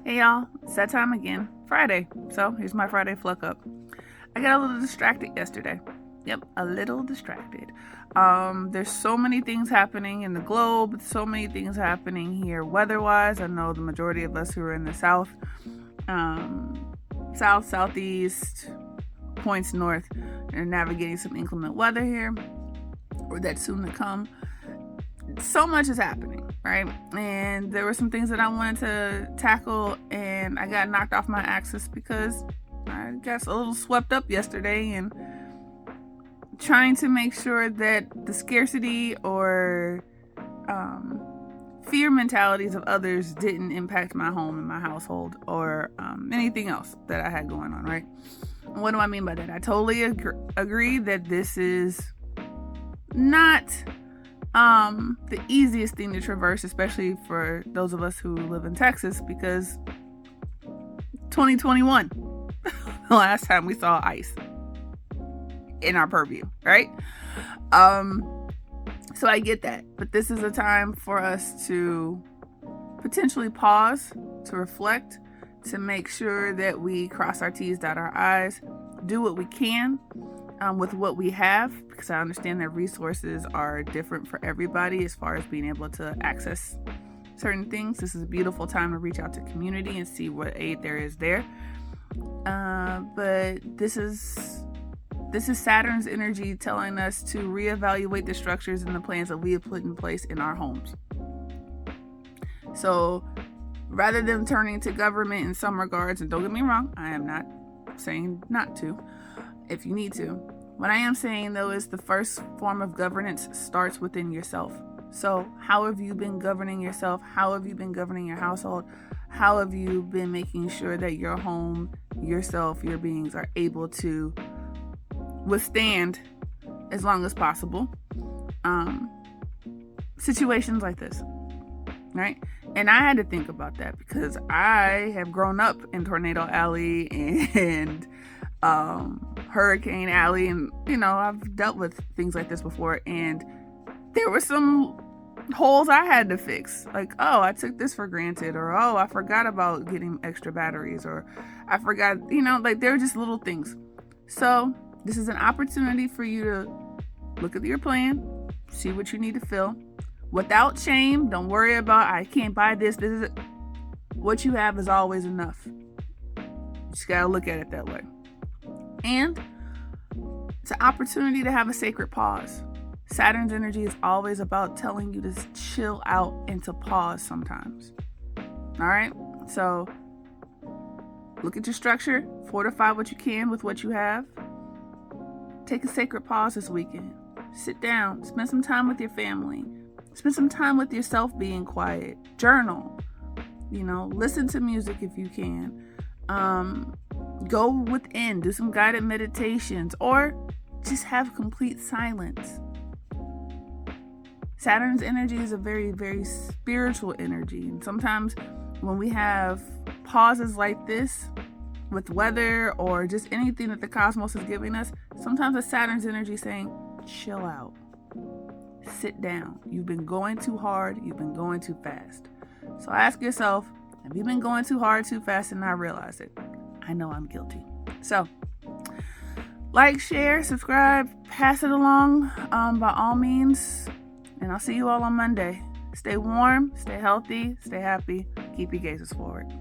Hey y'all, it's that time again. Friday. So here's my Friday Fluck-Up. I got a little distracted yesterday. Yep, a little distracted. There's so many things happening in the globe, so many things happening here weather-wise. I know the majority of us who are in the south, southeast, points north, are navigating some inclement weather here, or that's soon to come. So much is happening, right? And there were some things that I wanted to tackle, and I got knocked off my axis because I got a little swept up yesterday and trying to make sure that the scarcity or fear mentalities of others didn't impact my home and my household or anything else that I had going on, right? What do I mean by that? I totally agree that this is not the easiest thing to traverse, especially for those of us who live in Texas, because 2021, the last time we saw ice in our purview, right? So I get that, but this is a time for us to potentially pause, to reflect, to make sure that we cross our T's, dot our I's, do what we can with what we have, because I understand that resources are different for everybody as far as being able to access certain things. This is a beautiful time to reach out to community and see what aid there is there. But this is Saturn's energy telling us to reevaluate the structures and the plans that we have put in place in our homes. So rather than turning to government in some regards, and don't get me wrong, I am not saying not to, if you need to. What I am saying, though, is the first form of governance starts within yourself. So how have you been governing yourself? How have you been governing your household? How have you been making sure that your home, yourself, your beings are able to withstand as long as possible situations like this, right? And I had to think about that because I have grown up in Tornado Alley and Hurricane Alley, and I've dealt with things like this before, and there were some holes I had to fix, like, oh, I took this for granted, or oh, I forgot about getting extra batteries, or I forgot, like, they're just little things. So this is an opportunity for you to look at your plan, see what you need to fill without shame. Don't worry about, I can't buy this. This is it. What you have is always enough. You just gotta look at it that way. And it's an opportunity to have a sacred pause. Saturn's energy is always about telling you to chill out and to pause sometimes. All right? So look at your structure, fortify what you can with what you have. Take a sacred pause this weekend. Sit down, spend some time with your family. Spend some time with yourself being quiet. Journal. Listen to music if you can. Go within, do some guided meditations, or just have complete silence. Saturn's energy is a very, very spiritual energy. And sometimes when we have pauses like this with weather or just anything that the cosmos is giving us, sometimes it's Saturn's energy saying, chill out. Sit down. You've been going too hard. You've been going too fast. So ask yourself, have you been going too hard, too fast, and not realize it? I know I'm guilty. So like, share, subscribe, pass it along by all means. And I'll see you all on Monday. Stay warm, stay healthy, stay happy. Keep your gazes forward.